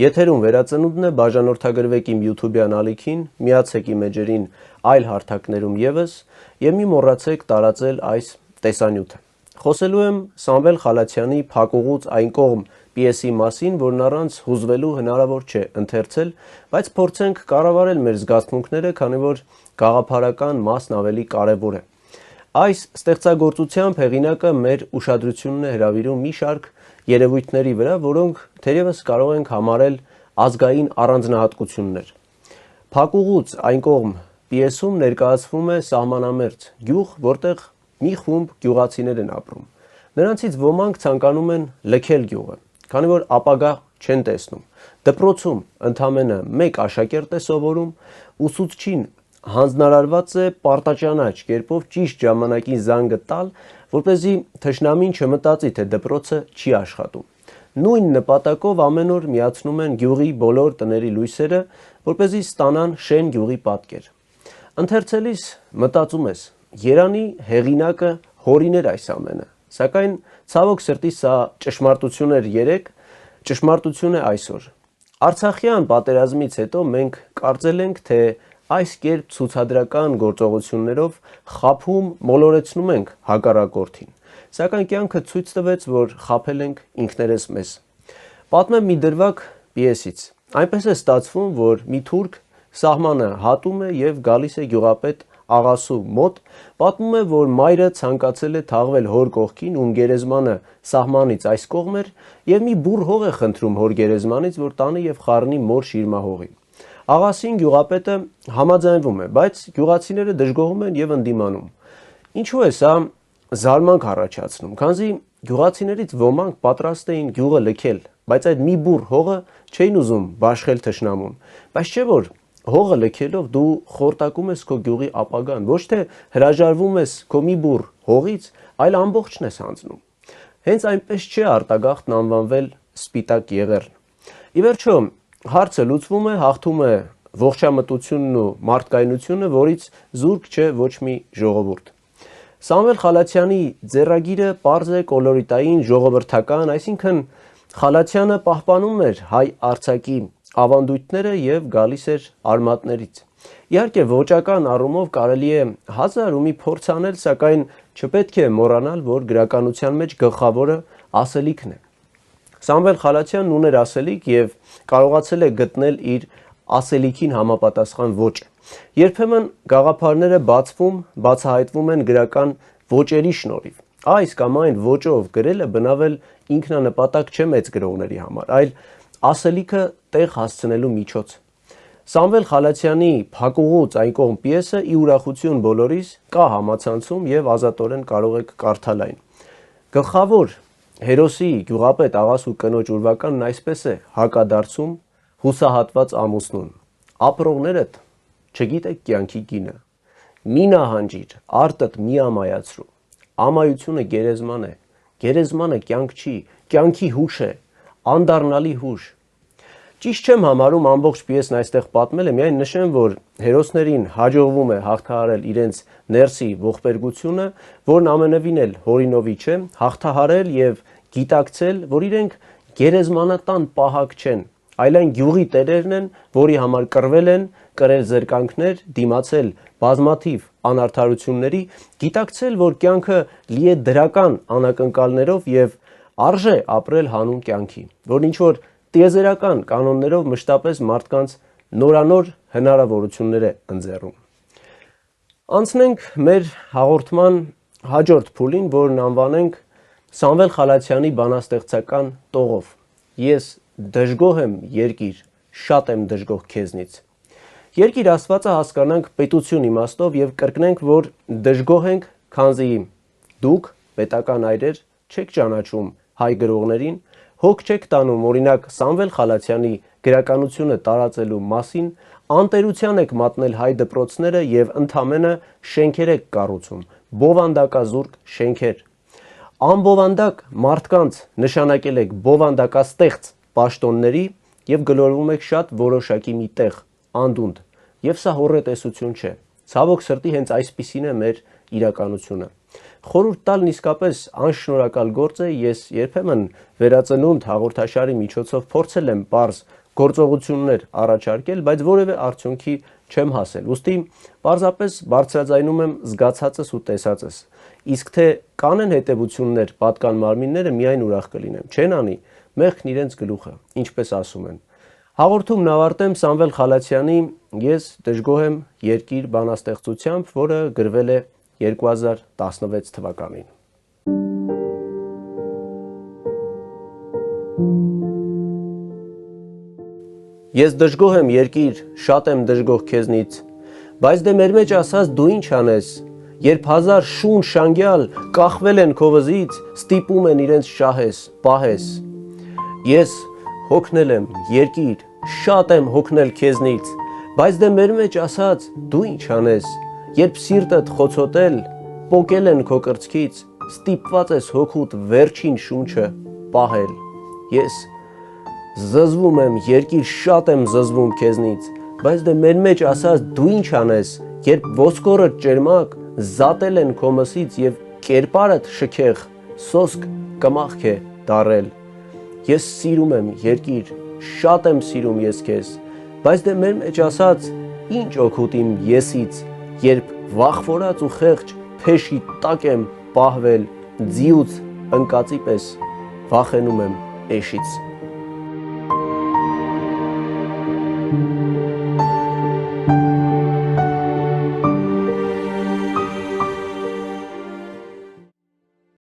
Եթերում վերածնունդն է, բաժանորդագրվեք իմ YouTube-յան ալիքին, միացեք իմ էջերին այլ հարթակներում ևս եւ մի մոռացեք տարածել այս տեսանյութը։ Խոսելու եմ Սամվել Խալաթյանի «Փակուղուց այն կողմ» պիեսի մասին, որն առանց հուզվելու հնարավոր չէ ընթերցել, բայց փորձենք կառավարել մեր զգացմունքները, քանի որ գաղափարական մասն ավելի կարևոր է։ Այս ստեղծագործությամբ հեղինակը մեր ուշադրությունն է հրավիրում մի շարք երևույթների վրա, որոնք թերևս կարող ենք համարել ազգային առանձնահատկություններ։ «Փակուղուց այն կողմ» պիեսում ներկայացվում է սահմանամերձ գյուղ, որտեղ մի խումբ գյուղացիներ են ապրում։ Նրանցից ոմանք ցանկանում են լքել գյուղը, քանի որ ապագա չեն տեսնում։ Դպրոցում ընդամենը մեկ աշակերտ է սովորում, ուսուցչին հանձնարարված է պարտաճանաչ կերպով ճիշտ ժամանակին զանգը տալ, որպեսզի թշնամին չմտածի, թե դպրոցը չի աշխատում։ Նույն նպատակով ամեն օր միացնում են գյուղի բոլոր տների լույսերը, որպեսզի ստանան շեն գյուղի պատկեր։ Ընթերցելիս մտածում ես, երանի հեղինակը հորիներ այս ամենը, սակայն ցավոք սրտի սա ճշմարտություն էր երեկ, ճշմարտություն է այսօր։ Արցախյան պատերազմից հետո մենք կարծել ենք, թե այս կերպ ցուցադրական գործողություններով խաբում, մոլորեցնում ենք հակառակորդին, սակայն կյանքը ցույց տվեց, որ խաբել ենք ինքներս մեզ։ Պատմեմ մի դրվագ պիեսից։ Այնպես է ստացվում, որ մի թուրք սահմանը հատում է եւ գալիս է գյուղապետ աղասու մոտ, պատմում է, որ մայրը ցանկացել է թաղվել հոր կողքին, ում գերեզմանը սահմանից այս կողմ էր, եւ մի բուռ հող է խնդրում հոր գերեզմանից, որ տանի եւ խառնի մոր շիրմահողի։ Աղասին գյուղապետը համաձայնվում է, բայց գյուղացիները դժգոհում են եւ ընդդիմանում։ Ինչու է սա զարմանք առաջացնում, քանզի գյուղացիներից ոմանք պատրաստ էին գյուղը լքել, բայց այդ մի բուռ հողը չէին ուզում բաշխել թշնամուն։ Բայց չէ որ հողը լքելով դու խորտակում ես քո գյուղի ապագան, ոչ թե հրաժարվում ես քո մի բուռ հողից, այլ ամբողջն ես հանձնում։ Հենց այնպես չէ արտագաղթն անվանվել սպիտակ եղեռն։ Ի վերջո հարցը լուծվում է, հաղթում է ողջամտությունն ու մարդկայնությունը, որից զուրկ չէ ոչ մի ժողովուրդ։ Սամվել Խալաթյանի ձեռագիրը պարզ է, կոլորիտային, ժողովրդական, այսինքն Խալաթյանը պահպանում էր հայ արձակի ավանդույթները եւ գալիս էր արմատներից։ Իհարկե ոճական առումով կարելի է հազար ու մի փորձ անել, սակայն չպետք է մոռանալ, որ գրականության մեջ գլխավորը ասելիքն է։ Սամվել Խալաթյանն ուներ ասելիք եւ կարողացել է գտնել իր ասելիքին համապատասխան ոճը։ Երբեմն գաղափարները բացահայտվում են գրական ոճերի շնորհիվ։ Այս կամ այն ոճով գրելը բնավել ինքնանպատակ չէ մեծ գրողների համար, այլ ասելիքը տեղ հասցնելու միջոց։ Սամվել Խալաթյանի «Փակուղուց այն կողմ» պիեսը ի ուրախություն բոլորիս կա համացանցում եւ ազատորեն կարող եք կարդալ այն։ Գլխավոր հերոսի գյուղապետ աղասու կնոջ ուրվականն այսպես է հակադարձում հուսահատված ամուսնուն. ապրողներդ չգիտեք կյանքի գինը, մի նահանջիր, արտդ մի ամայացրու, ամայությունը գերեզման է, գերեզմանը կյանք չի, կյանքի հուշ է, անդառնալի հուշ։ Ճիշտ չեմ համարում ամբողջ պիեսն այստեղ պատմելը, միայն նշեմ, որ հերոսներին հաջողվում է հաղթահարել իրենց ներսի ողբերգությունը, որն ամենևին էլ հորինովի չէ, հաղթահարել եւ գիտակցել, որ իրենք գերեզմանատան պահակ չեն, այլ այն գյուղի տերերն են, որի համար կռվել են, կրել զրկանքներ, դիմացել բազմաթիվ անարդարությունների, գիտակցել, որ կյանքը լի է դրական անակնկալներով եւ արժե ապրել հանուն կյանքի, որ ինչ որ տիեզերական կանոններով մշտապես մարդկանց նորանոր հնարավորություններ է ընձեռում։ Անցնենք մեր հաղորդման հաջորդ փուլին, որն անվանենք Սամվել Խալաթյանի բանաստեղծական տողով։ Ես դժգոհ եմ երկիր, շատ եմ դժգոհ քեզնից։ Երկիր ասվածը հասկանանք պետություն իմաստով եւ կրկնենք, որ դժգոհ ենք, քանզի դուք պետական այրեր չեք ճանաչում հայ գրողներին, հոգ չեք տանում օրինակ Սամվել Խալաթյանի գրականությունը տարածելու մասին, անտերության եք մատնել հայ դպրոցները եւ ընդամենը շենքեր եք կառուցում, բովանդակազուրկ շենքեր։ Անբովանդակ մարդկանց նշանակել եք բովանդակաստեղծ պաշտոնների եւ գլորվում եք շատ որոշակի մի տեղ, անդունդ, եւ սա հոռետեսություն չէ։ Ցավոք սրտի հենց այսպիսին է մեր իրականությունը։ Խորհուրդ տալն իսկապես անշնորհակալ գործ է, ես երբեմն վերածնունդ հաղորդաշարի միջոցով փորձել եմ պարզ գործողություններ առաջարկել, բայց որևէ արդյունքի չեմ հասել։ Ուստի պարզապես բարձրաձայնում եմ զգացածս ու տեսածս։ Իսկ թե կանեն հետևություններ պատկան մարմինները, միայն ուրախ կլինեմ։ Չեն անի, մեղքն իրենց գլուխը, ինչպես ասում են։ Հաղորդումն ավարտեմ Սամվել Խալաթյանի «Ես դժգոհ եմ երկիր» բանաստեղծությամբ, որը գրվել է 2016 թվականին։ Ես դժգոհ եմ երկիր, շատ եմ դժգոհ քեզնից, բայց դե մեր մեջ ասած դու ինչ անես, երբ հազար շուն շանգյալ կախվել են քո վզից, ստիպում են իրենց շահես, պահես։ Ես հոգնել եմ երկիր, շատ եմ հոգնել քեզնից, բայց դե մեր մեջ ասած դու ինչ անես, երբ սիրտդ խոցոտել, պոկել են քո կրծքից, ստիպված ես հոգուտ վերջին շունչը պահել։ Ես զզվում եմ երկիր, շատ եմ զզվում քեզնից, բայց դե մեր մեջ ասած դու ինչ անես, երբ ոսկորդ ճերմակ զատել են քո մսից եւ կերպարդ շքեղ, սոսկ կմախք է դարել։ Ես սիրում եմ երկիր, շատ եմ սիրում ես քեզ, բայց դե մեր մեջ ասած ինչ օգուտ իմ եսից, երբ վախվորած ու խեղճ փեշի տակ եմ պահվել, ձիուց ընկածի պես վախենում եմ էշից։